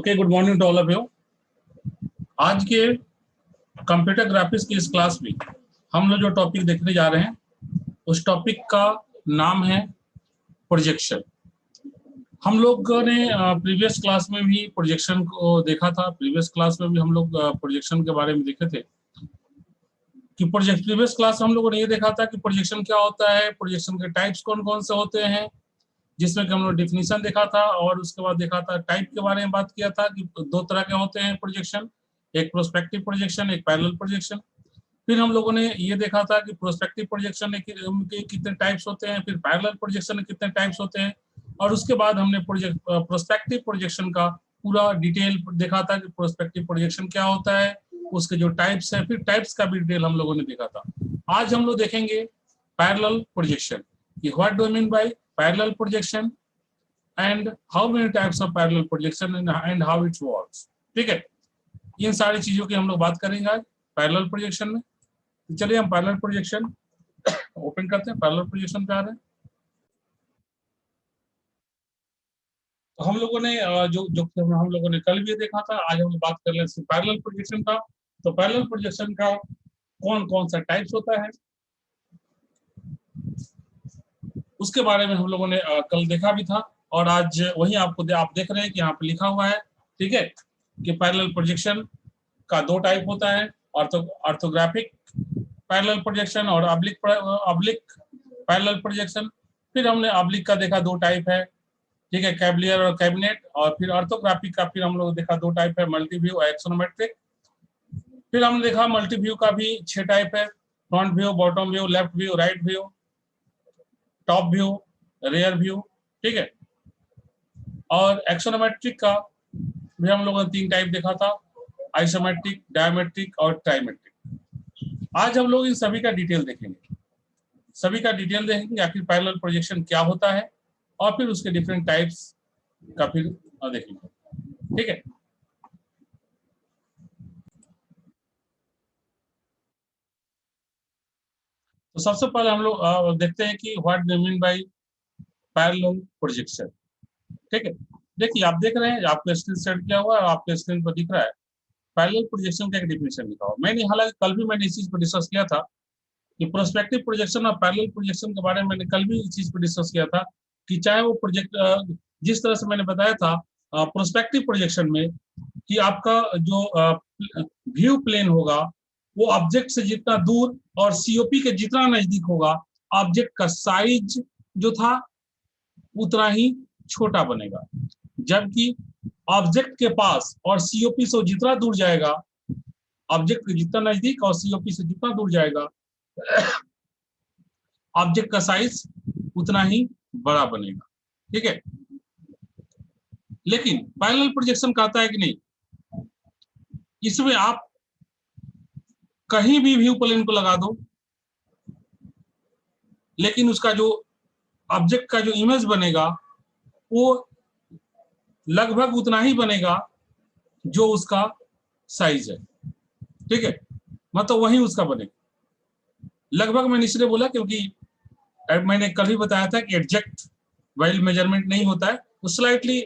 Okay, good morning to all of you. आज के computer graphics की इस क्लास में हम लोग जो टॉपिक देखने जा रहे हैं उस टॉपिक का नाम है प्रोजेक्शन। हम लोगों ने प्रीवियस क्लास में भी प्रोजेक्शन को देखा था। प्रीवियस क्लास में भी हम लोग प्रोजेक्शन के बारे में देखे थे कि प्रीवियस क्लास हम लोगों ने ये देखा था कि प्रोजेक्शन क्या होता है, प्रोजेक्शन के टाइप्स कौन कौन से होते हैं, जिसमें कि हम लोग डिफिनीशन देखा था और उसके बाद देखा था टाइप के बारे में बात किया था कि दो तरह के होते हैं प्रोजेक्शन, एक प्रोस्पेक्टिव प्रोजेक्शन, एक पैरेलल प्रोजेक्शन। फिर हम लोगों ने ये देखा था कि प्रोस्पेक्टिव प्रोजेक्शन के कितने टाइप्स होते हैं, फिर पैरेलल प्रोजेक्शन के कितने टाइप्स होते हैं, और उसके बाद हमने प्रोस्पेक्टिव प्रोजेक्शन का पूरा डिटेल देखा था कि प्रोस्पेक्टिव प्रोजेक्शन क्या होता है, उसके जो टाइप्स है, फिर टाइप्स का भी डिटेल हम लोगों ने देखा था। आज हम लोग देखेंगे पैरेलल प्रोजेक्शन कि what do I mean by parallel projection and how many types of parallel projection and how it works। ठीक है, इन सारी चीजों की हम लोग बात करेंगे आज पैरेलल प्रोजेक्शन में। तो चलिए हम पैरेलल प्रोजेक्शन ओपन करते हैं। पैरेलल प्रोजेक्शन पे आ रहे हैं। तो हम लोगों ने जो हम लोगों ने कल भी देखा था, आज हम लोग बात कर रहे हैं पैरेलल प्रोजेक्शन का। तो पैरेलल प्रोजेक्शन का कौन कौन सा टाइप्स होता है उसके बारे में हम लोगों ने कल देखा भी था, और आज वही आप देख रहे हैं कि यहाँ पे लिखा हुआ है। ठीक है, कि पैरेलल प्रोजेक्शन का दो टाइप होता है, ऑर्थोग्राफिक पैरेलल प्रोजेक्शन और ऑब्लिक पैरेलल प्रोजेक्शन। फिर हमने ऑब्लिक का देखा दो टाइप है, ठीक है, कैबिलियर और कैबिनेट। और फिर ऑर्थोग्राफिक का फिर हम लोग देखा दो टाइप है, मल्टी व्यू और एक्सोनोमेट्रिक। फिर हमने देखा मल्टी व्यू का भी 6 टाइप है, front view, bottom view, left view, right view, top view, rear view. ठीक है, और एक्सोनोमेट्रिक का भी हम लोगों ने 3 टाइप देखा था, आइसोमेट्रिक, डायमेट्रिक और ट्राइमेट्रिक। आज हम लोग इन सभी का डिटेल देखेंगे, आखिर पैरेलल प्रोजेक्शन क्या होता है और फिर उसके डिफरेंट टाइप्स का फिर देखेंगे। ठीक है, तो सबसे पहले हम लोग देखते हैं कि what do mean by parallel projection. ठीक है, देखिए आप देख रहे हैं, आपका स्क्रीन सेट किया हुआ है, आपके स्क्रीन पर दिख रहा है पैरेलल प्रोजेक्शन का एक डेफिनेशन लिखा हुआ। मैंने हालांकि कल भी मैंने इस चीज पर डिस्कस किया था कि प्रोस्पेक्टिव प्रोजेक्शन और पैरेलल प्रोजेक्शन के बारे में मैंने कल भी इस चीज पर डिस्कस किया था कि चाहे वो प्रोजेक्ट जिस तरह से मैंने बताया था प्रोस्पेक्टिव प्रोजेक्शन में कि आपका जो व्यू प्लेन होगा वो ऑब्जेक्ट से जितना दूर और सीओपी के जितना नजदीक होगा, ऑब्जेक्ट का साइज जो था उतना ही छोटा बनेगा। जबकि ऑब्जेक्ट के पास और सीओपी से जितना दूर जाएगा, ऑब्जेक्ट के जितना नजदीक और सीओपी से जितना दूर जाएगा, ऑब्जेक्ट का साइज उतना ही बड़ा बनेगा। ठीक है, लेकिन पैरेलल प्रोजेक्शन कहता है कि नहीं, इसमें आप कहीं भी व्यू प्लेन को लगा दो, लेकिन उसका जो ऑब्जेक्ट का जो इमेज बनेगा वो लगभग उतना ही बनेगा जो उसका साइज है। ठीक है, मतलब वही उसका बनेगा लगभग। मैंने इसलिए बोला क्योंकि मैंने कल ही बताया था कि एग्जैक्ट वाइल्ड मेजरमेंट नहीं होता है, वो स्लाइटली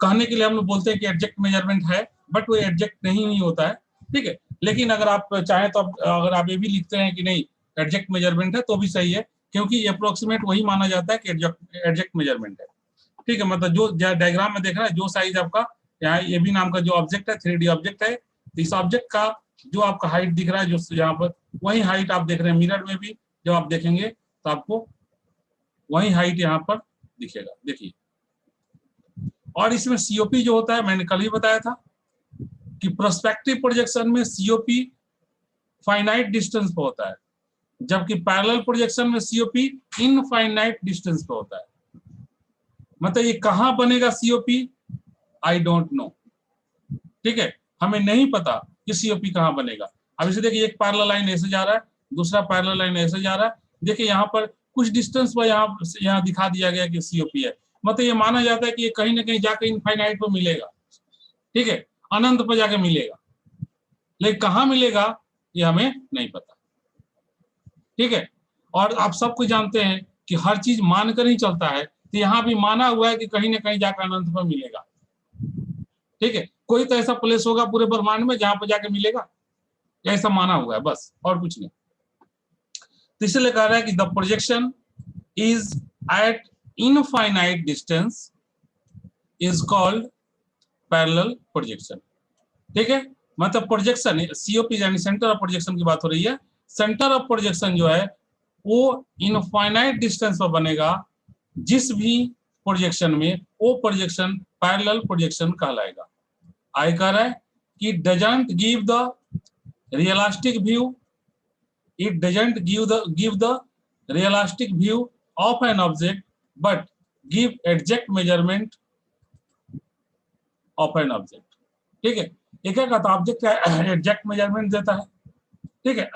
कहने के लिए हम लोग बोलते हैं कि एग्जैक्ट मेजरमेंट है, बट वो एग्जैक्ट नहीं होता है। ठीक है, लेकिन अगर आप चाहें तो अगर आप ये भी लिखते हैं कि नहीं एग्जैक्ट मेजरमेंट है तो भी सही है, क्योंकि अप्रोक्सीमेट वही माना जाता है कि एग्जैक्ट मेजरमेंट है। ठीक है, मतलब जो डायग्राम में देख रहा है, जो साइज आपका यहाँ ए बी नाम का जो ऑब्जेक्ट है, 3D ऑब्जेक्ट है, इस ऑब्जेक्ट का जो आपका हाइट दिख रहा है, जो यहाँ पर वही हाइट आप देख रहे हैं। मिरर में भी जब आप देखेंगे तो आपको वही हाइट यहाँ पर दिखेगा। देखिए, और इसमें सीओपी जो होता है मैंने कल ही बताया था कि प्रोस्पेक्टिव प्रोजेक्शन में सीओपी फाइनाइट डिस्टेंस पे होता है, जबकि पैरेलल प्रोजेक्शन में सीओपी इनफाइनाइट डिस्टेंस पे होता है। मतलब ये कहां बनेगा सीओपी, आई डोंट नो। ठीक है, हमें नहीं पता कि सीओपी कहां बनेगा। अब इसे देखिए, एक पैरेलल लाइन ऐसे जा रहा है, दूसरा पैरेलल लाइन ऐसे जा रहा है। देखिए यहाँ पर कुछ डिस्टेंस पर यहाँ दिखा दिया गया कि सीओपी है, मतलब ये माना जाता है कि ये कहीं ना कहीं जाकर इनफाइनाइट पर मिलेगा। ठीक है, अनंत पर जाके मिलेगा, लेकिन कहां मिलेगा ये हमें नहीं पता। ठीक है, और आप सबको जानते हैं कि हर चीज मानकर ही चलता है, तो यहाँ भी माना हुआ है कि कहीं ना कहीं जाकर अनंत पर मिलेगा। ठीक है, कोई तो ऐसा प्लेस होगा पूरे ब्रह्मांड में जहां पर जाके मिलेगा, ऐसा माना हुआ है बस, और कुछ नहीं। तो इसलिए कह रहा है कि the projection is eight infinite distance is called parallel projection. ठीक है, मतलब प्रोजेक्शन सीओपी यानी सेंटर ऑफ प्रोजेक्शन की बात हो रही है। सेंटर ऑफ प्रोजेक्शन जो है वो इनफाइनाइट डिस्टेंस पर बनेगा, जिस भी प्रोजेक्शन में वो प्रोजेक्शन पैरेलल प्रोजेक्शन कहलाएगा। आई कह रहा है कि doesn't give the realistic view, it doesn't give the realistic view of an object but give exact measurement of an object। ठीक है, ये क्या कहता है, ऑब्जेक्ट का एग्जैक्ट मेजरमेंट देता है। ठीक है,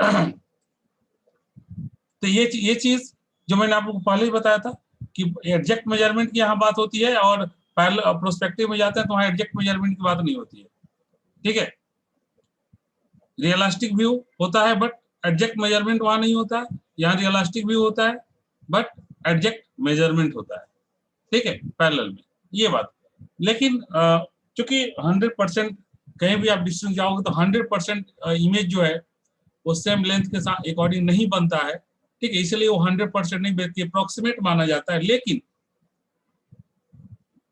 तो ये चीज जो मैंने आपको पहले ही बताया था कि एग्जैक्ट मेजरमेंट की यहाँ बात होती है, और पैरेलल प्रोस्पेक्टिव में जाते हैं तो वहाँ एग्जैक्ट मेजरमेंट की बात नहीं होती है। ठीक है, रियलिस्टिक व्यू होता है बट एग्जैक्ट मेजरमेंट वहां नहीं होता है, यहाँ रियलिस्टिक व्यू होता है बट एग्जैक्ट मेजरमेंट होता है। ठीक है, पैरेलल में ये बात। लेकिन चूंकि 100% कहीं भी आप डिस्टेंस जाओगे तो 100% इमेज जो है वो सेम लेंथ के साथ अकॉर्डिंग नहीं बनता है। ठीक है, इसलिए वो 100% नहीं बल्कि अप्रोक्सीमेट माना जाता है। लेकिन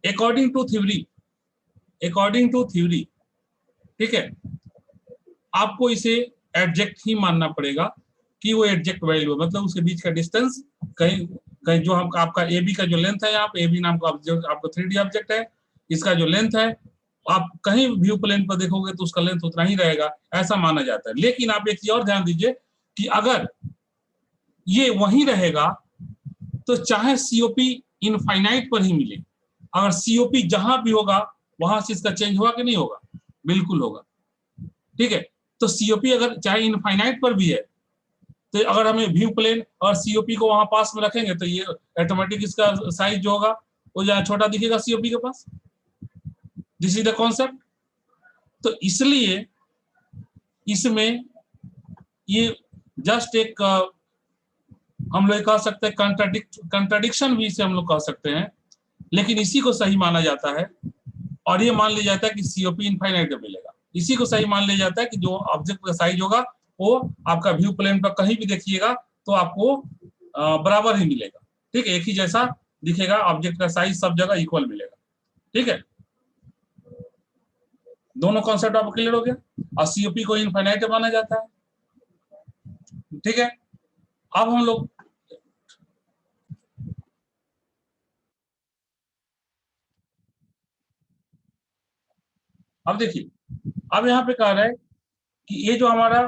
अकॉर्डिंग टू थ्योरी, ठीक है, आपको इसे एग्जैक्ट ही मानना पड़ेगा कि वो एग्जैक्ट वैल्यू, मतलब उसके बीच का डिस्टेंस कहीं कहीं जो हम आपका ए बी का जो लेंथ है, यहाँ पे ए बी नाम का आपका 3D ऑब्जेक्ट है, इसका जो लेंथ है आप कहीं व्यू प्लेन पर देखोगे तो उसका लेंथ उतना ही रहेगा, ऐसा माना जाता है। लेकिन आप एक चीज और ध्यान दीजिए कि अगर ये वहीं रहेगा तो चाहे सीओपी इनफाइनाइट पर ही मिले, अगर सीओपी जहां भी होगा वहां से इसका चेंज होगा कि नहीं होगा, बिल्कुल होगा। ठीक है, तो सीओपी अगर चाहे इनफाइनाइट पर भी है तो अगर हमें व्यू प्लेन और सीओपी को वहां पास में रखेंगे तो ये ऑटोमेटिक इसका साइज जो होगा वो जहाँ छोटा दिखेगा सीओपी के पास। This is the concept. तो इसलिए इसमें ये जस्ट एक हम लोग कह सकते हैं कंट्राडिक्शन भी इसे हम लोग कह सकते हैं, लेकिन इसी को सही माना जाता है। और ये मान लिया जाता है कि सीओपी इनफाइनाइट मिलेगा, इसी को सही मान लिया जाता है कि जो ऑब्जेक्ट का साइज होगा वो आपका व्यू प्लेन पर कहीं भी देखिएगा तो आपको बराबर ही मिलेगा। ठीक है, एक ही जैसा दिखेगा, ऑब्जेक्ट का साइज सब जगह इक्वल मिलेगा। ठीक है, दोनों कॉन्सेप्ट आपको क्लियर हो गया। और सीओपी को इनफाइनाइट माना जाता है। ठीक है, अब हम लोग अब देखिए, अब यहाँ पे कह रहा है कि ये जो हमारा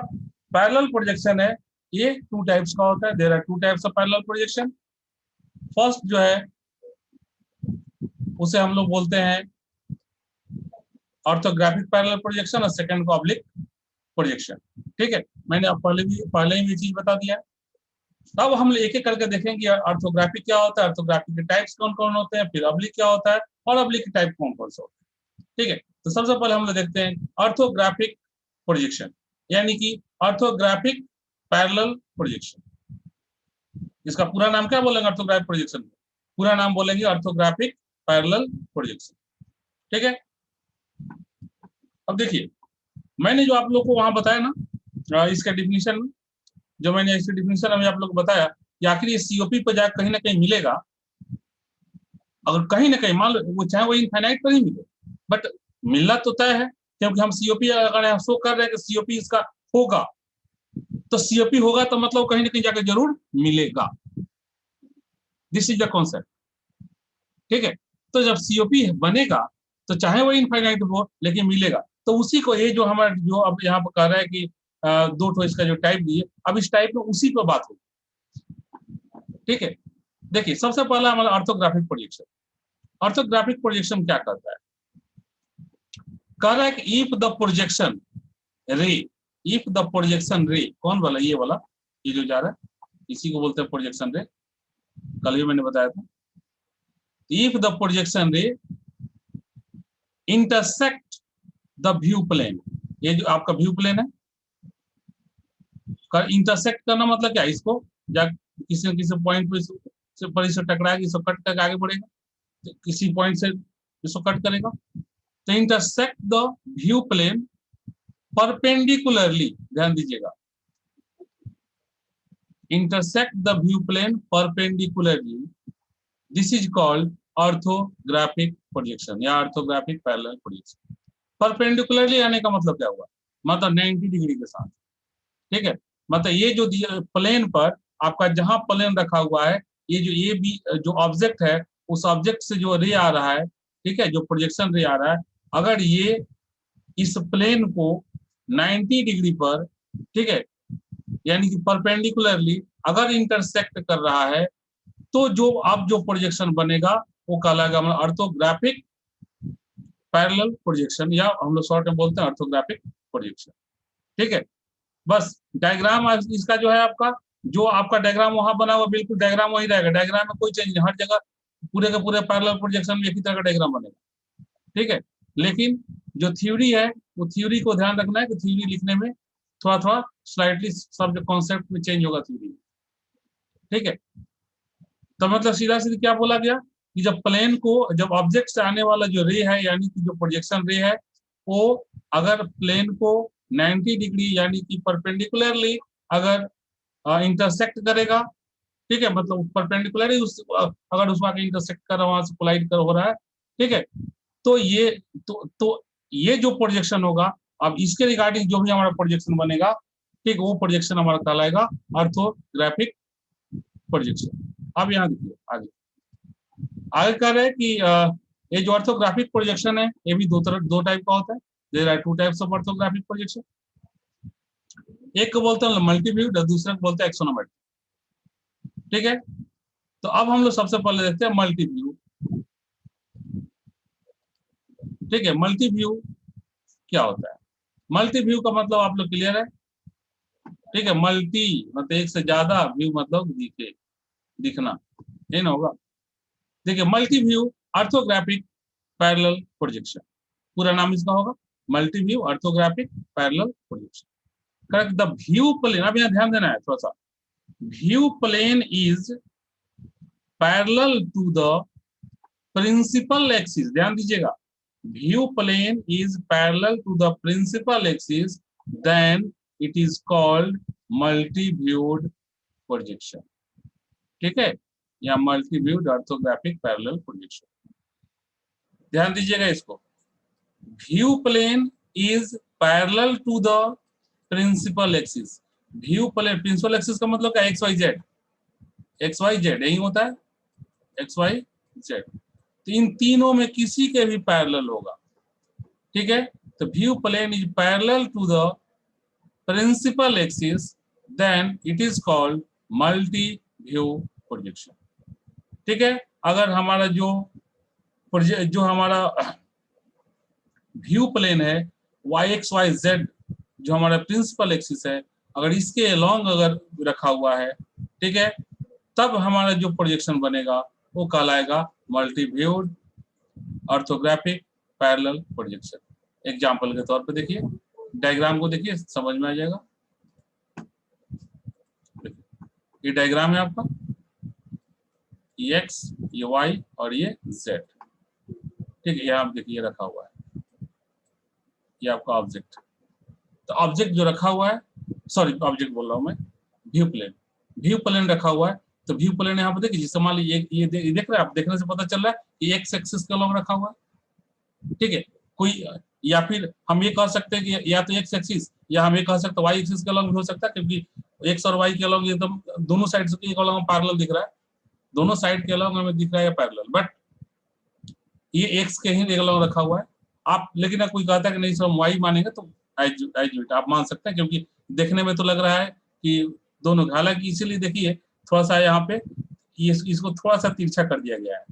पैरेलल प्रोजेक्शन है ये टू टाइप्स का होता है। There are two types of parallel projection. First जो है उसे हम लोग बोलते हैं ऑर्थोग्राफिक पैरेलल प्रोजेक्शन, और सेकंड को ऑब्लिक प्रोजेक्शन। ठीक है, मैंने आप पहले ही ये चीज बता दिया। अब हम एक एक करके देखेंगे कि ऑर्थोग्राफिक क्या होता है, ऑर्थोग्राफिक के टाइप्स कौन कौन होते हैं, फिर ऑब्लिक क्या होता है और ऑब्लिक के टाइप कौन कौन से होते हैं। ठीक है, तो सबसे पहले हम लोग देखते हैं ऑर्थोग्राफिक प्रोजेक्शन, यानी कि ऑर्थोग्राफिक पैरेलल प्रोजेक्शन। इसका पूरा नाम क्या बोलेंगे ऑर्थोग्राफिक प्रोजेक्शन? पूरा नाम बोलेंगे ऑर्थोग्राफिक पैरेलल प्रोजेक्शन। ठीक है, अब देखिए मैंने जो आप लोग को वहां बताया ना इसका डिफिनीशन, जो मैंने इसकी डिफिनीशन अभी आप लोग को बताया कि आखिर ये सीओपी पर जाकर कहीं ना कहीं मिलेगा। अगर कहीं ना कहीं मान लो वो चाहे वो इनफाइनाइट पर ही मिले, बट मिलना तो तय है, क्योंकि हम सीओपी अगर हम शो कर रहे हैं कि सीओपी इसका होगा, तो सीओपी होगा तो मतलब कहीं ना कहीं जाकर जरूर मिलेगा। This is the concept. ठीक है, तो जब सीओपी बनेगा तो चाहे वो इनफाइनाइट हो लेकिन मिलेगा। तो उसी को ये जो हमारा जो अब यहाँ पर कह रहा है कि दो ठो इसका जो टाइप दिए, अब इस टाइप में उसी पर बात होगी। ठीक है, देखिए सबसे पहला हमारा ऑर्थोग्राफिक प्रोजेक्शन। ऑर्थोग्राफिक प्रोजेक्शन क्या करता है? कह रहा है कि इफ द प्रोजेक्शन रे, इफ द प्रोजेक्शन रे, कौन वाला? ये वाला, ये जो जा रहा है इसी को बोलते हैं प्रोजेक्शन रे, कल भी मैंने बताया था। If the projection ray intersect the view plane, ये जो आपका व्यू प्लेन है, इंटरसेक्ट करना मतलब क्या? इसको या किसी न किसी पॉइंट पर इससे टकराएगा, इसको कट करके आगे बढ़ेगा, किसी पॉइंट से इसको कट करेगा। तो intersect the view plane perpendicularly, ध्यान दीजिएगा, intersect the view plane perpendicularly, this is called orthographic projection या ऑर्थोग्राफिक पैरेलल प्रोजेक्शन। परपेंडिकुलरली आने का मतलब क्या हुआ, मतलब 90 डिग्री के साथ, ठीक है। मतलब ये जो प्लेन पर आपका जहां प्लेन रखा हुआ है, ये जो ये भी जो ऑब्जेक्ट है, उस ऑब्जेक्ट से जो रे आ रहा है, ठीक है, जो प्रोजेक्शन रे आ रहा है, अगर ये इस प्लेन को 90 डिग्री पर, ठीक है, यानी कि परपेंडिकुलरली अगर इंटरसेक्ट कर रहा है, तो जो अब जो प्रोजेक्शन बनेगा वो कहलाएगा ऑर्थोग्राफिक पैरेलल प्रोजेक्शन, या हम लोग शॉर्ट में बोलते हैं ऑर्थोग्राफिक प्रोजेक्शन, ठीक है। बस डायग्राम इसका जो है, आपका जो आपका डायग्राम वहां बना हुआ बिल्कुल डायग्राम वही रहेगा, डायग्राम में कोई चेंज नहीं, हर जगह पूरे के पूरे पैरेलल प्रोजेक्शन में एक ही तरह का डायग्राम बनेगा, ठीक है। लेकिन जो थ्योरी है, वो थ्योरी को ध्यान रखना है कि थ्योरी लिखने में थोड़ा थोड़ा स्लाइटली सब जो कॉन्सेप्ट में चेंज होगा थ्योरी, ठीक है। तो मतलब सीधा सीधा क्या बोला गया कि जब प्लेन को, जब ऑब्जेक्ट से आने वाला जो रे है, यानी कि जो प्रोजेक्शन रे है, वो अगर प्लेन को 90 डिग्री यानी कि परपेंडिकुलरली अगर इंटरसेक्ट करेगा, ठीक है, मतलब परपेंडिकुलरली अगर उसको आगे इंटरसेक्ट कर रहा है, वहां से कोलाइड कर हो रहा है, ठीक है, तो ये जो प्रोजेक्शन होगा, अब इसके रिगार्डिंग जो भी हमारा प्रोजेक्शन बनेगा, ठीक, वो प्रोजेक्शन हमारा कहलाएगा ऑर्थोग्राफिक प्रोजेक्शन। अब यहाँ देखिए आगे आगे कह रहे हैं कि ये जो ऑर्थोग्राफिक प्रोजेक्शन है, ये भी दो टाइप का होता है। There are two types of orthographic projection. एक को बोलते हैं मल्टी व्यू, दूसरे को बोलते हैं एक्सोनोमेट्रिक, ठीक है। तो अब हम लोग सबसे पहले देखते हैं मल्टी व्यू, ठीक है। मल्टी व्यू क्या होता है? मल्टी व्यू का मतलब आप लोग क्लियर है, ठीक है। मल्टी मतलब एक से ज्यादा, व्यू मतलब दिखे, दिखना, ये ना होगा। देखिए multi view orthographic parallel projection, पूरा नाम इसका होगा multi view orthographic parallel projection. Correct. The view plane, अब यहाँ ध्यान देना है थोड़ा सा, view plane is parallel to the principal axis, ध्यान दीजिएगा, view plane is parallel to the principal axis, then it is called multi viewed projection, ठीक है, या multi viewed orthographic parallel projection. ध्यान दीजिएगा इसको, view plane is parallel to the principal axis. View plane, principal axis का मतलब क्या? X Y Z, X Y Z यही होता है, एक्स वाई जेड। तो इन तीनों में किसी के भी पैरेलल होगा, ठीक है। तो view plane is parallel to the principal axis, then it is called multi view projection, ठीक है। अगर हमारा जो हमारा व्यू प्लेन है, वाई एक्स वाई जेड, जो हमारा प्रिंसिपल एक्सिस है, अगर इसके अलोंग अगर रखा हुआ है, ठीक है, तब हमारा जो प्रोजेक्शन बनेगा वो कहलाएगा multi viewed orthographic parallel projection. Example के तौर पे देखिए, डायग्राम को देखिए, समझ में आ जाएगा। ये डायग्राम है आपका, ये एक्स, ये वाई और ये जेड, ठीक है। ये आप देखिए रखा हुआ है, ये आपका ऑब्जेक्ट। तो ऑब्जेक्ट जो रखा हुआ है, सॉरी ऑब्जेक्ट बोल रहा हूं मैं, व्यू प्लेन, व्यू प्लेन रखा हुआ है। तो व्यू प्लेन यहाँ पर देखिए, जिस मान लीजिए ये देख रहे हैं आप, देखने से पता चल रहा है कि एक्स एक्सिस के अलॉन्ग रखा हुआ है, ठीक है। कोई, या फिर हम ये कह सकते हैं कि या तो एक्स एक्सिस, या हम ये कह सकते हैं वाई एक्सिस के अलॉन्ग भी हो सकता है, क्योंकि एक्स और वाई के अलॉन्ग एकदम दोनों साइड से एक अलॉन्ग पैरेलल दिख रहा है, दोनों साइड के अलॉन्ग हमें दिख रहा है पैरेलल, बट ये एक्स के ही एक अलॉन्ग रखा हुआ है। आप लेकिन कोई कहता है कि नहीं सर हम वाई मानेंगे, तो एज आप मान सकते हैं, क्योंकि देखने में तो लग रहा है कि दोनों, हालांकि इसीलिए देखिए थोड़ा सा यहाँ पे इसको थोड़ा सा तिरछा कर दिया गया है,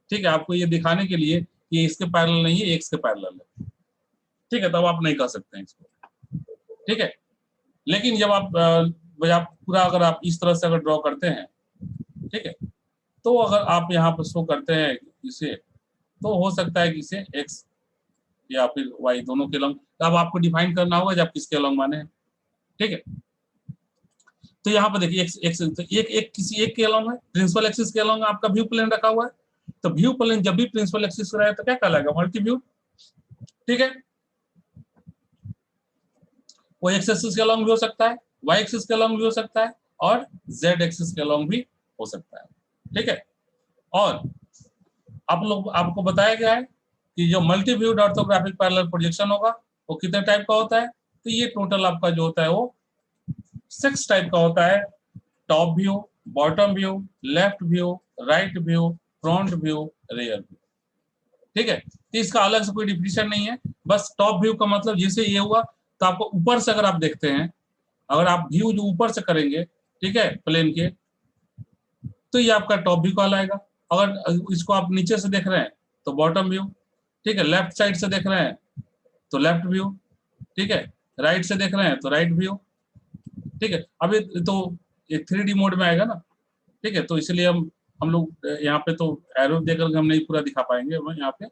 ठीक है, आपको ये दिखाने के लिए कि इसके पैरेलल नहीं है, एक्स के पैरेलल है, ठीक है। तब आप नहीं कह सकते हैं इसको, ठीक है। लेकिन जब आप पूरा अगर आप इस तरह से अगर ड्रॉ करते हैं, ठीक है, तो अगर आप यहाँ पर शो करते हैं इसे, तो हो सकता है कि इसे एक्स या फिर वाई दोनों के अलॉन्ग, अब आपको डिफाइन करना होगा जब किसके अलॉन्ग माने हैं, ठीक है। तो यहाँ पर देखिए एक्स तो एक किसी एक के अलॉन्ग है, प्रिंसिपल एक्सिस के अलॉन्ग आपका व्यू प्लेन रखा हुआ है। तो व्यू प्लेन जब भी प्रिंसिपल एक्सिस रहे तो क्या कहलाएगा? मल्टी व्यू, ठीक है, वो एक्स एक्सिस के अलॉन्ग भी हो सकता है, वाई एक्सिस के अलॉन्ग भी हो सकता है और जेड एक्सिस के अलॉन्ग भी हो सकता है। ठीक है, और आपको बताया गया है कि जो multi viewed orthographic parallel projection होगा वो कितने टाइप का होता है, तो ये टोटल आपका जो होता है वो 6 टाइप का होता है। Top view, bottom view, left view, right view, front view, rear view. ठीक है, तो इसका अलग से कोई डिफिनेशन नहीं है। बस टॉप व्यू का मतलब जैसे ये हुआ, तो आपको ऊपर से अगर आप देखते हैं, अगर आप व्यू जो ऊपर से करेंगे, ठीक है, प्लेन के, तो ये आपका टॉप व्यू कहलाएगा। अगर इसको आप नीचे से देख रहे हैं तो बॉटम व्यू, ठीक है, लेफ्ट साइड से देख रहे हैं तो लेफ्ट व्यू, ठीक है, राइट से देख रहे हैं तो राइट व्यू। ठीक है, अभी तो ये 3D मोड में आएगा ना, ठीक है, तो इसलिए हम लोग यहाँ पे तो एरो देकर हम नहीं पूरा दिखा पाएंगे यहाँ पे।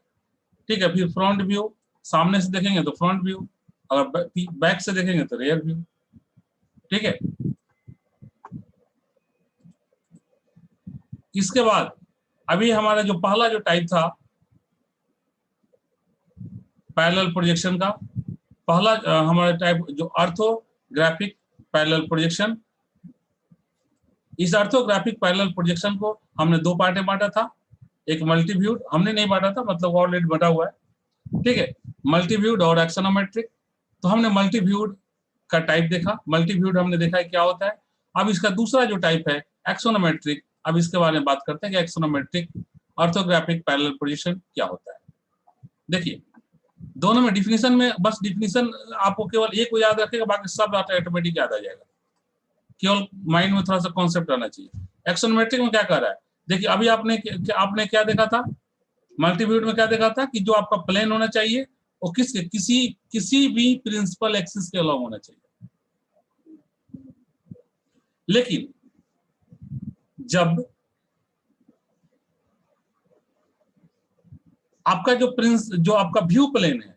ठीक है, फिर फ्रंट व्यू, सामने से देखेंगे तो फ्रंट व्यू, अगर बैक से देखेंगे तो रेयर व्यू। ठीक है, इसके बाद अभी हमारा जो पहला जो टाइप था पैरेलल प्रोजेक्शन का, पहला हमारा टाइप जो ऑर्थोग्राफिक पैरेलल प्रोजेक्शन। इस ऑर्थोग्राफिक पैरेलल प्रोजेक्शन को हमने 2 पार्ट में बांटा था। एक मल्टी व्यूड हमने नहीं बांटा था, मतलब ऑलरेडी बटा हुआ है। ठीक है, मल्टी व्यूड और एक्सोनोमेट्रिक। तो हमने मल्टी व्यूड का टाइप देखा, मल्टी व्यूड हमने देखा है क्या होता है। अब इसका दूसरा जो टाइप है एक्सोनोमेट्रिक, अब इसके बारे में बात करते हैं कि एक्सोनोमेट्रिक ऑर्थोग्राफिक पैरेलल प्रोजेक्शन क्या होता है। देखिए, दोनों में डिफिनीशन में बस डिफिनीशन आपको केवल एक को याद रखेगा, बाकी सब ऑटोमेटिक याद आ जाएगा। केवल माइंड में थोड़ा सा कॉन्सेप्ट आना चाहिए। एक्सोनोमेट्रिक में क्या कर रहा है, देखिए अभी आपने क्या देखा था, मल्टीव्यूड में क्या देखा था कि जो आपका प्लेन होना चाहिए वो किसी भी प्रिंसिपल एक्सिस के अलॉन्ग होना चाहिए। लेकिन जब आपका जो आपका व्यू प्लेन है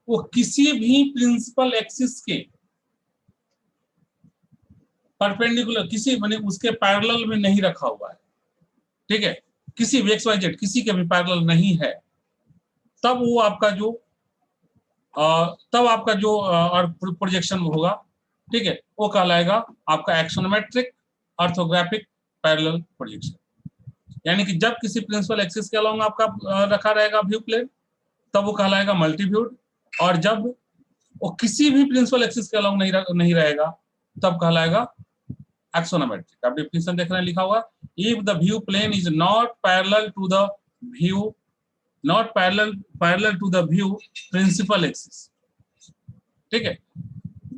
वो किसी भी प्रिंसिपल एक्सिस के परपेंडिकुलर, किसी माने उसके पैरेलल में नहीं रखा हुआ है, ठीक है, किसी भी एक्स वाई जेड किसी के भी पैरेलल नहीं है, तब वो आपका जो और प्रोजेक्शन होगा, ठीक है, वो कहलाएगा आपका एक्सोनोमेट्रिक ऑर्थोग्राफिक पैरेलल प्रोजेक्शन। यानी कि जब किसी प्रिंसिपल एक्सिस के अलॉन्ग आपका रखा रहेगा व्यू प्लेन, तब वो कहलाएगा मल्टी व्यूड। और जब वो किसी भी प्रिंसिपल एक्सिस के अलॉन्ग नहीं रहेगा, तब कहलाएगा एक्सोनोमेट्रिक। आप डिफिनेशन देख रहे हैं लिखा हुआ, if the view plane is not parallel to the view, not parallel to the view principal axis, ठीक है,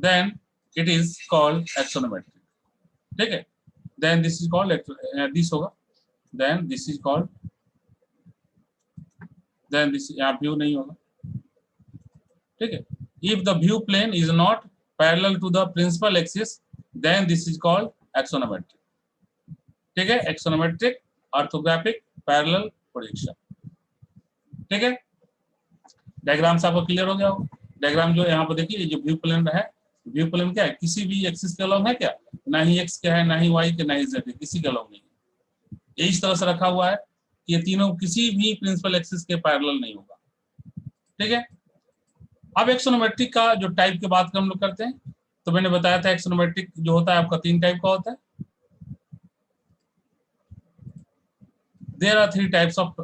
then it is called axonometric। ठीक है, then this is called this होगा, then this is called, then this यहाँ view नहीं होगा। ठीक है, if the view plane is not parallel to the principal axis, then this is called axonometric। ठीक है, एक्सोनोमेट्रिक ऑर्थोग्राफिक पैरेलल प्रोजेक्शन। ठीक है, डायग्राम से आपको क्लियर हो गया होगा। डायग्राम जो यहाँ पर देखिए, जो व्यू प्लेन है, व्यू प्लेन क्या है, किसी भी एक्सिस के अलॉन्ग है क्या, ना ही एक्स के है, ना ही वाई के, ना ही जेड, किसी के अलॉन्ग नहीं है। ये इस तरह से रखा हुआ है कि ये तीनों किसी भी प्रिंसिपल एक्सिस के पैरेलल नहीं होगा। ठीक है, अब एक्सोनोमेट्रिक का जो टाइप की बात हम लोग करते हैं, तो मैंने बताया था एक्सोनोमेट्रिक जो होता है आपका 3 टाइप का होता है। There are 3 types of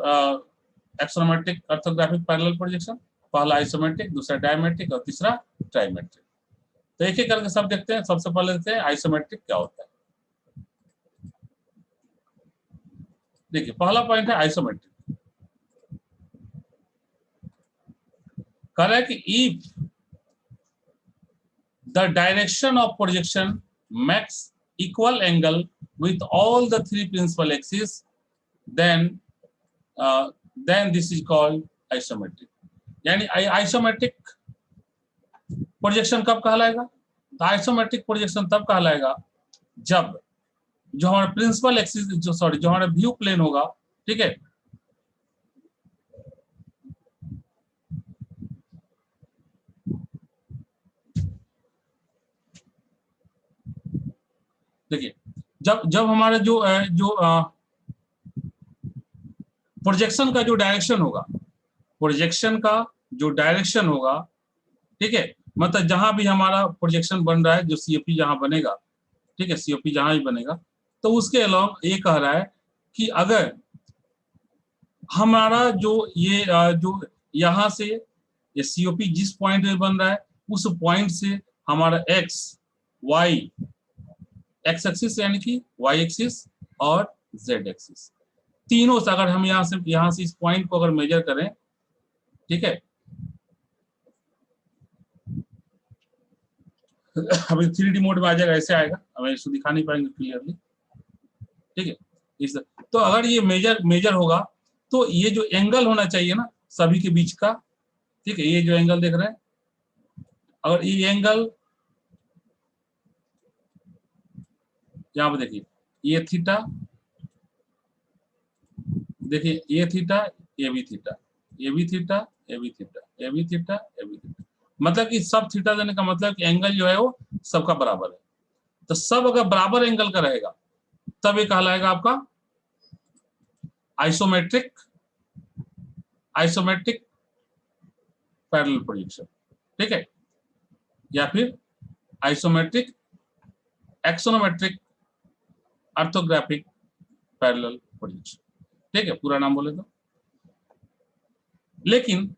axonometric orthographic parallel projection. पहला आइसोमेट्रिक, दूसरा डायमेट्रिक और तीसरा ट्राइमेट्रिक। तो एक एक करके सब देखते हैं। सबसे पहले देखते हैं आइसोमेट्रिक क्या होता है। देखिए, पहला पॉइंट है आइसोमेट्रिक। कह रहा है कि if the direction of projection makes equal angle with all the 3 principal axis, then this is called isometric। यानी आइसोमेट्रिक प्रोजेक्शन कब कहलाएगा, तो आइसोमेट्रिक प्रोजेक्शन तब कहलाएगा जब जो हमारा प्रिंसिपल एक्सिस जो हमारा व्यू प्लेन होगा, ठीक है, देखिए जब हमारा जो प्रोजेक्शन का जो डायरेक्शन होगा, प्रोजेक्शन का जो डायरेक्शन होगा, ठीक है, मतलब जहां भी हमारा प्रोजेक्शन बन रहा है, जो सीओपी जहां बनेगा, ठीक है, सीओपी जहां भी बनेगा, तो उसके अलावा ये कह रहा है कि अगर हमारा जो ये जो यहाँ से ये सीओपी जिस पॉइंट में बन रहा है, उस पॉइंट से हमारा एक्स वाई, एक्स एक्सिस यानी कि वाई एक्सिस और जेड एक्सिस, तीनों से अगर हम यहाँ से इस पॉइंट को अगर मेजर करें, ठीक है, अभी 3D मोड में आ जाएगा, ऐसे आएगा, हमें इसको दिखा नहीं पाएंगे क्लियरली, ठीक है। इस तो अगर ये मेजर होगा, तो ये जो एंगल होना चाहिए ना सभी के बीच का, ठीक है, ये जो एंगल देख रहे हैं, अगर ये एंगल यहाँ पे देखिए, ये थीटा, देखिए ये थीटा, ये भी थीटा, ये भी थीटा, ये भी थीटा, ये भी थीटा, ये भी थीटा, मतलब कि सब थीटा देने का मतलब कि एंगल जो है वो सबका बराबर है। तो सब अगर बराबर एंगल का रहेगा तब ये कहलाएगा आपका आइसोमेट्रिक, आइसोमेट्रिक पैरेलल प्रोजेक्शन, ठीक है, या फिर isometric axonometric orthographic parallel projection, ठीक है, पूरा नाम बोले तो। लेकिन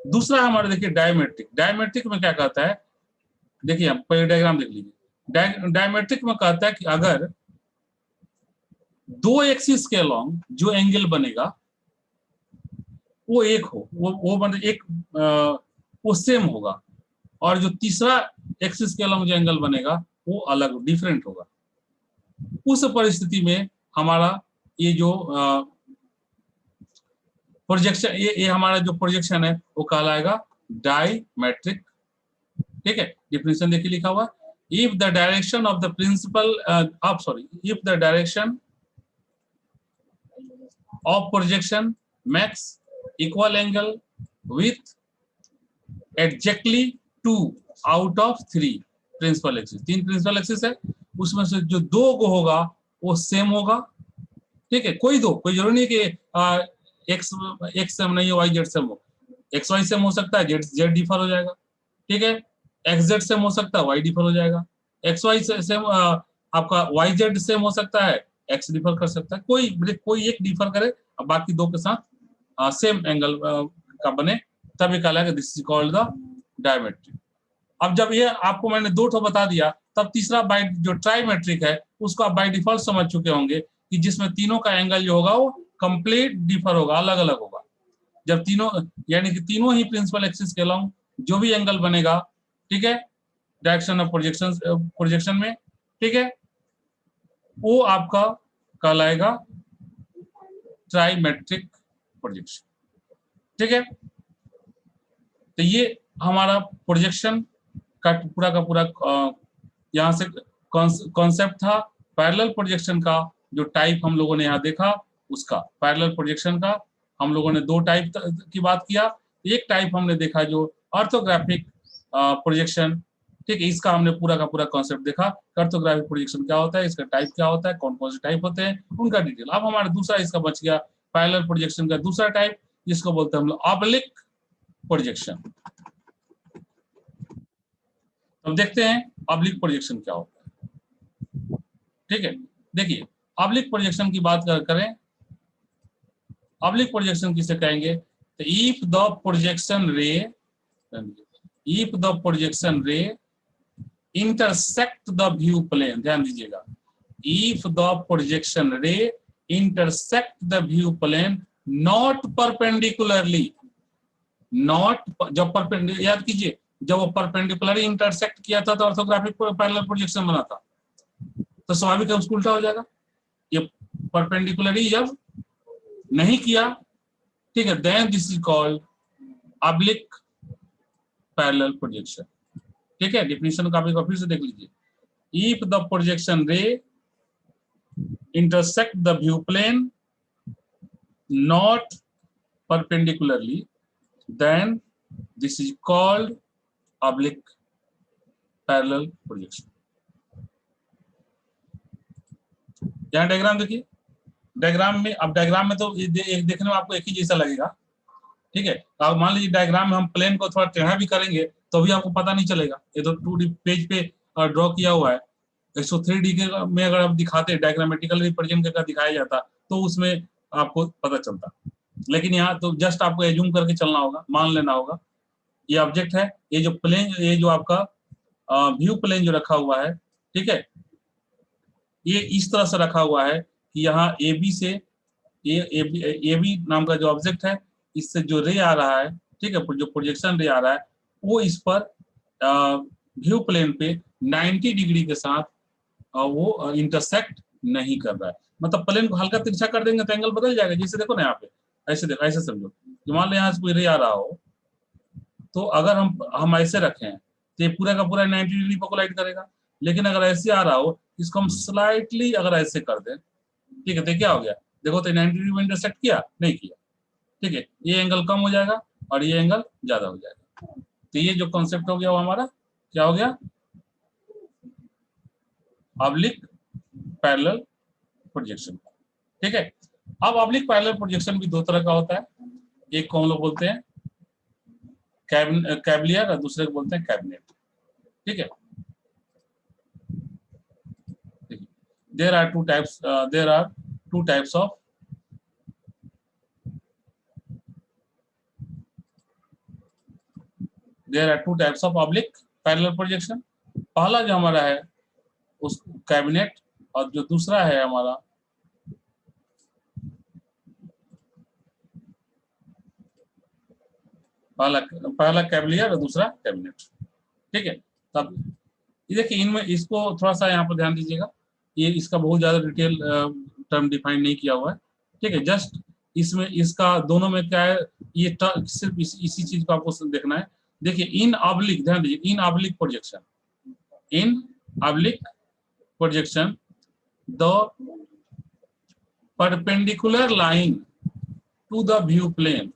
दूसरा हमारे देखिए डायमेट्रिक, डायमेट्रिक में क्या कहता है, देखिए आप पहले डायग्राम देख लीजिए। डायमेट्रिक में कहता है कि अगर दो एक्सिस के अलोंग जो एंगल बनेगा वो एक हो, वो मतलब एक वो सेम होगा, और जो तीसरा एक्सिस के अलोंग जो एंगल बनेगा वो अलग डिफरेंट होगा। उस परिस्थिति में हमारा ये जो प्रोजेक्शन, ये हमारा जो प्रोजेक्शन है वो कहलाएगा डायमेट्रिक, ठीक है। डिफिनेशन देखिए लिखा हुआ, if the direction of the principal if the direction of projection makes equal angle with exactly 2 out of 3 principal axis, 3 principal axis है, उसमें से जो 2 को होगा वो सेम होगा, ठीक है, कोई जरूरी नहीं कि एक्स सेम नहीं हो, वाई जेड सेम हो, एक्स वाई सेम हो सकता है, जेड जेड डिफर हो जाएगा, ठीक है, एक्स जेड सेम हो सकता है, वाई डिफर हो जाएगा, एक्स वाई सेम आपका वाई जेड सेम हो सकता है, एक्स डिफर कर सकता है, कोई एक डिफर करे और बाकी 2 के साथ सेम एंगल का बने, तब ये कहलाएगा this is called the dimetric. अब जब ये आपको मैंने 2 ठो बता दिया, तब तीसरा बाय जो ट्राइमेट्रिक है उसको आप बाय डिफॉल्ट समझ चुके होंगे कि जिसमें तीनों का एंगल जो होगा वो कंप्लीट डिफर होगा, अलग अलग होगा। जब तीनों यानी कि तीनों ही प्रिंसिपल एक्सिस के अलोंग जो भी एंगल बनेगा, ठीक है, डायरेक्शन ऑफ प्रोजेक्शन में, ठीक है, वो आपका कहलाएगा ट्राइमेट्रिक प्रोजेक्शन, ठीक है। तो ये हमारा प्रोजेक्शन का पूरा यहाँ से कॉन्सेप्ट था पैरेलल प्रोजेक्शन का। जो टाइप हम लोगों ने यहाँ देखा उसका, पैरेलल प्रोजेक्शन का हम लोगों ने 2 टाइप की बात किया। एक टाइप हमने देखा जो ऑर्थोग्राफिक प्रोजेक्शन, ठीक है, इसका हमने पूरा का पूरा कॉन्सेप्ट देखा, ऑर्थोग्राफिक प्रोजेक्शन क्या होता है, इसका टाइप क्या होता है, कौन कौन से टाइप होते हैं, उनका डिटेल। अब हमारा दूसरा इसका बच गया पैरेलल प्रोजेक्शन का दूसरा टाइप, जिसको बोलते हैं हम लोग ऑब्लिक प्रोजेक्शन। अब देखते हैं ऑब्लिक प्रोजेक्शन क्या होता है, ठीक है। देखिए ऑब्लिक प्रोजेक्शन की बात करें, ऑब्लिक प्रोजेक्शन किसे कहेंगे, तो if the projection ray intersect the view plane, ध्यान दीजिएगा, if the projection ray intersect the view plane not perpendicularly, जब याद कीजिए, जब वो परपेंडिकुलरली इंटरसेक्ट किया था तो ऑर्थोग्राफिक पैरेलल प्रोजेक्शन बना था, तो स्वाभाविक है उसको उल्टा हो जाएगा। ये परपेंडिकुलरली जब नहीं किया, ठीक है, then this is called oblique parallel projection, ठीक है। डिफिनेशन का आप फिर से देख लीजिए, if the projection ray intersect the view plane not perpendicularly, then this is called oblique parallel projection। यहाँ डायग्राम देखिए, डायग्राम में, अब डायग्राम में तो देखने में आपको एक ही जैसा लगेगा, ठीक है। अब मान लीजिए डायग्राम में हम प्लेन को थोड़ा टेढ़ा भी करेंगे तो भी आपको पता नहीं चलेगा, ये तो 2D पेज पे ड्रॉ किया हुआ है। इसको 3D के में अगर आप दिखाते, डायग्रामेटिकल रिप्रेजेंट करके दिखाया जाता तो उसमें आपको पता चलता। लेकिन यहाँ तो जस्ट आपको एज्यूम करके चलना होगा, मान लेना होगा ये ऑब्जेक्ट है, ये जो प्लेन, ये जो आपका व्यू प्लेन जो रखा हुआ है, ठीक है, ये इस तरह से रखा हुआ है कि यहाँ ए बी से ए बी नाम का जो ऑब्जेक्ट है, इससे जो रे आ रहा है, ठीक है, जो प्रोजेक्शन रे आ रहा है, वो इस पर व्यू प्लेन पे 90 डिग्री के साथ वो इंटरसेक्ट नहीं कर रहा है। मतलब प्लेन को हल्का तिरछा कर देंगे तो एंगल बदल जाएगा। जैसे देखो ना यहाँ पे, ऐसे देखो, ऐसे समझो कि मान लो यहाँ से कोई रे आ रहा हो, तो अगर हम ऐसे रखें तो ये पूरा का पूरा 90 डिग्री पर कोलाइड करेगा। लेकिन अगर ऐसे आ रहा हो, इसको हम स्लाइटली अगर ऐसे कर दें, ठीक है, तो क्या हो गया, देखो तो 90 डिग्री में इंटरसेक्ट किया नहीं किया, ठीक है, ये एंगल कम हो जाएगा और ये एंगल ज्यादा हो जाएगा। तो ये जो कॉन्सेप्ट हो गया वो हमारा क्या हो गया, ऑब्लिक पैरेलल प्रोजेक्शन। ठीक है। अब ऑब्लिक पैरेलल प्रोजेक्शन भी दो तरह का होता है, एक को हम लोग बोलते हैं कैबलियर और दूसरे को बोलते हैं कैबिनेट। ठीक है। There are two types of oblique parallel projection. पहला जो हमारा है उस कैबिनेट, और जो दूसरा है हमारा पहला कैबलियर और दूसरा कैबिनेट। ठीक है। तब ये देखिए, इनमें इसको थोड़ा सा यहाँ पर ध्यान दीजिएगा, ये इसका बहुत ज्यादा डिटेल टर्म डिफाइन नहीं किया हुआ है। ठीक है। जस्ट इसमें इसका दोनों में क्या है, ये सिर्फ इसी चीज को आपको देखना है। देखिए, इन ऑब्लिक, ध्यान दीजिए, इन oblique projection the perpendicular line to the view plane,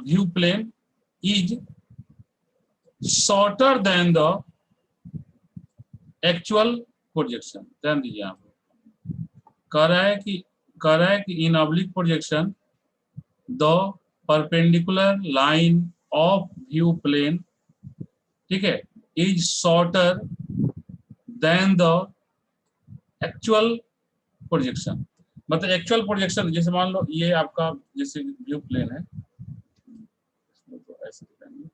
view plane is shorter than the actual projection। ध्यान दीजिए, यहाँ कह रहा है कि in oblique projection the perpendicular line of view plane, ठीक है, is shorter than the actual projection. मतलब एक्चुअल प्रोजेक्शन, जैसे मान लो ये आपका जैसे व्यू प्लेन है, तो ऐसे दिखाएंगे,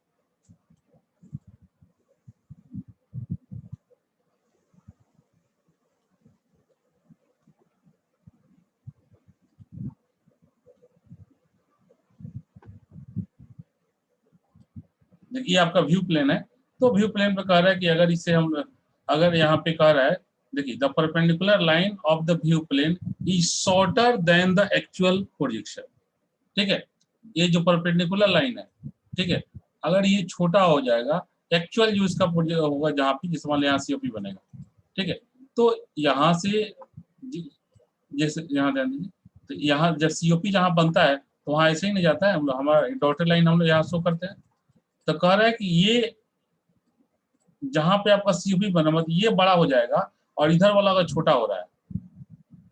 देखिए आपका व्यू प्लेन है, तो व्यू प्लेन पे कह रहा है कि अगर इसे हम, अगर यहाँ पे कह रहा है, देखिए, the perpendicular line of the view plane is shorter than the actual projection. ठीक है। ये जो परपेंडिकुलर लाइन है, ठीक है, अगर ये छोटा हो जाएगा, एक्चुअल जो इसका होगा जहाँ पे, जिस मान यहाँ सीओपी बनेगा, ठीक है, तो यहाँ से जैसे यहाँ ध्यान दीजिए, तो यहाँ जब सीओपी जहाँ बनता है तो वहाँ ऐसे ही नहीं जाता है, हम लोग हमारा डॉटेड लाइन हम लोग यहाँ शो करते हैं। तो कह रहा है कि ये जहां पे आपका सीओपी बना, मतलब ये बड़ा हो जाएगा और इधर वाला अगर छोटा हो रहा है,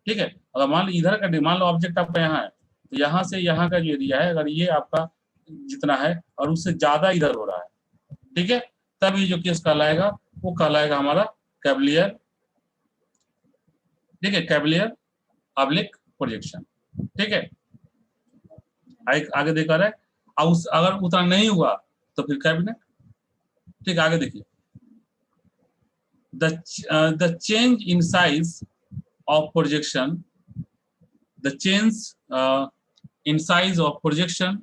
ठीक है, अगर मान लो इधर का, मान लो ऑब्जेक्ट आपका यहाँ है, तो यहाँ से यहाँ का जो एरिया है, अगर ये आपका जितना है और उससे ज्यादा इधर हो रहा है, ठीक है, तब ये जो केस कहलाएगा वो कहलाएगा हमारा कैबलियर। ठीक है, कैबलियर ऑब्लिक प्रोजेक्शन। ठीक है। आगे देखा रहे, अगर उतना नहीं हुआ तो फिर कैबिनेट। ठीक, आगे देखिए, the change in size of projection, the change in size of projection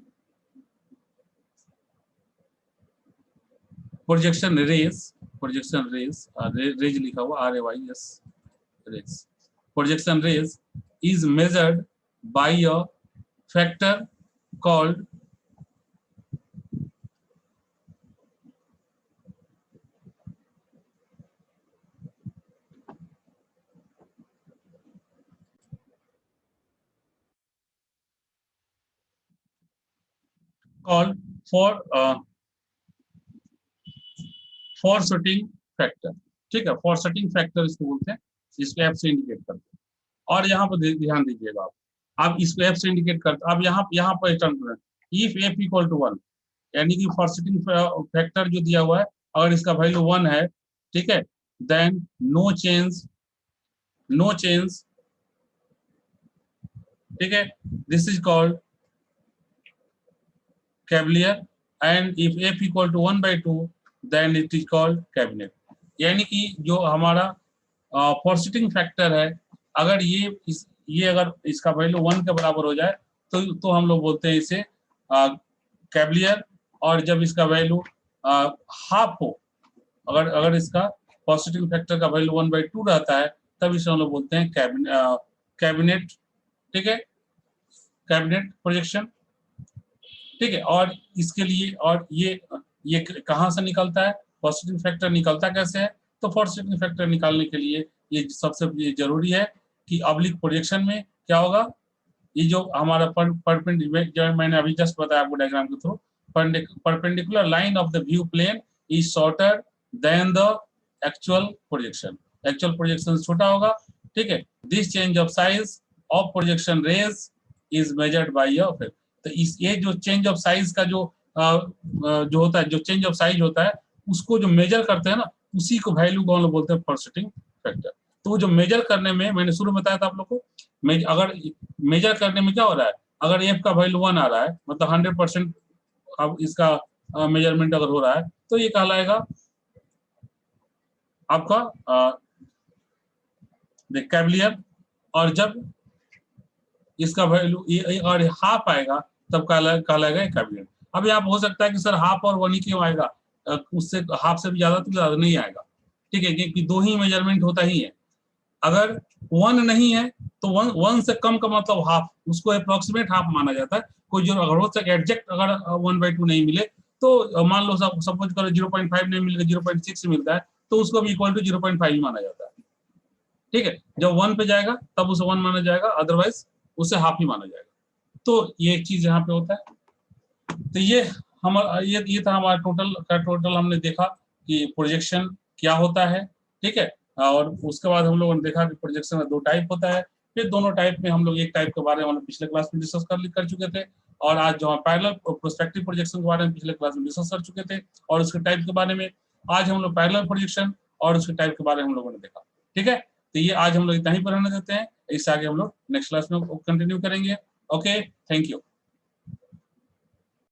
rays, rays लिखा हुआ RAYS, rays, projection rays is measured by a factor called foreshortening factor. ठीक है, फॉरशूटिंग फैक्टर इसको बोलते हैं, इसको एफ से इंडिकेट करते हैं। और यहाँ पर ध्यान दीजिएगा आप, आप इसको एफ से इंडिकेट करते, अब यहाँ पर रिटर्न करें इफ एफ इक्वल टू 1, यानी कि फॉरसिटिंग फैक्टर जो दिया हुआ है अगर इसका वैल्यू 1 है, ठीक है, देन नो चेंज, ठीक है, this is called cavalier, and if F equal to 1/2 then it is called cabinet. यानी कि जो हमारा फॉरसिटिंग फैक्टर है, अगर ये अगर इसका वैल्यू 1 के बराबर हो जाए तो हम लोग बोलते हैं इसे कैवलियर, और जब इसका वैल्यू हाफ हो, अगर इसका पॉजिटिव फैक्टर का वैल्यू 1/2 रहता है, तब इसे हम लोग बोलते हैं कैबिनेट, ठीक है, कैबिनेट प्रोजेक्शन, ठीक है। और इसके लिए, और ये कहाँ से निकलता है, पॉजिटिव फैक्टर निकलता कैसे है, तो पॉजिटिव फैक्टर निकालने के लिए ये सबसे जरूरी है कि ऑब्लिक प्रोजेक्शन में क्या होगा, ये जो हमारा परपेंडिकुलर, मैंने अभी जस्ट बताया आपको डायग्राम के थ्रू, perpendicular line of the view plane is shorter than the actual projection, actual projection छोटा होगा, ठीक है। This change of size of projection rays is measured by a, तो इस ये जो चेंज ऑफ साइज का जो होता है, जो चेंज ऑफ साइज होता है उसको जो मेजर करते हैं ना, उसी को वैल्यू को हम लोग बोलते हैं फॉरसिटिंग फैक्टर। तो जो मेजर करने में, मैंने शुरू में बताया था आप लोग को, अगर मेजर करने में क्या हो रहा है, अगर एफ का वैल्यू 1 आ रहा है, मतलब 100% अब इसका मेजरमेंट अगर हो रहा है, तो ये कहलाएगा आपका कैवलियर, और जब इसका वैल्यू और हाफ आएगा तब कहलाएगा कैबिनेट। अब यहाँ हो सकता है कि सर हाफ और 1 ही क्यों आएगा, उससे हाफ से भी ज्यादा तो ज्यादा नहीं आएगा, ठीक है, क्योंकि 2 ही मेजरमेंट होता ही है। अगर 1 नहीं है तो 1 से कम का मतलब हाफ, उसको अप्रोक्सीमेट हाफ माना जाता है। कोई जो अगर हो सके एग्जैक्ट अगर 1/2 नहीं मिले, तो मान लो सपोज करो 0.5 नहीं मिल रहा, 0.6 मिलता है, तो उसको भी इक्वल टू 0.5 ही माना जाता है, ठीक है। जब 1 पे जाएगा तब उसे 1 माना जाएगा, अदरवाइज उसे हाफ ही माना जाएगा। तो ये एक चीज यहाँ पे होता है। तो ये था हमारा टोटल हमने देखा कि प्रोजेक्शन क्या होता है, ठीक है। और उसके बाद हम लोगों ने देखा कि प्रोजेक्शन का 2 टाइप होता है। फिर दोनों टाइप में हम लोग एक टाइप के बारे में हम पिछले क्लास में डिस्कस कर चुके थे, और आज जो हम पैरेलल प्रोस्पेक्टिव प्रोजेक्शन के बारे में पिछले क्लास में डिस्कस कर चुके थे, और उसके टाइप के बारे में आज हम लोग पैरेलल प्रोजेक्शन और उसके टाइप के बारे में हम लोगों ने देखा, ठीक है। तो ये आज हम लोग इतना ही पर रहने देते हैं, इससे आगे हम लोग नेक्स्ट क्लास में कंटिन्यू करेंगे। Okay, thank you.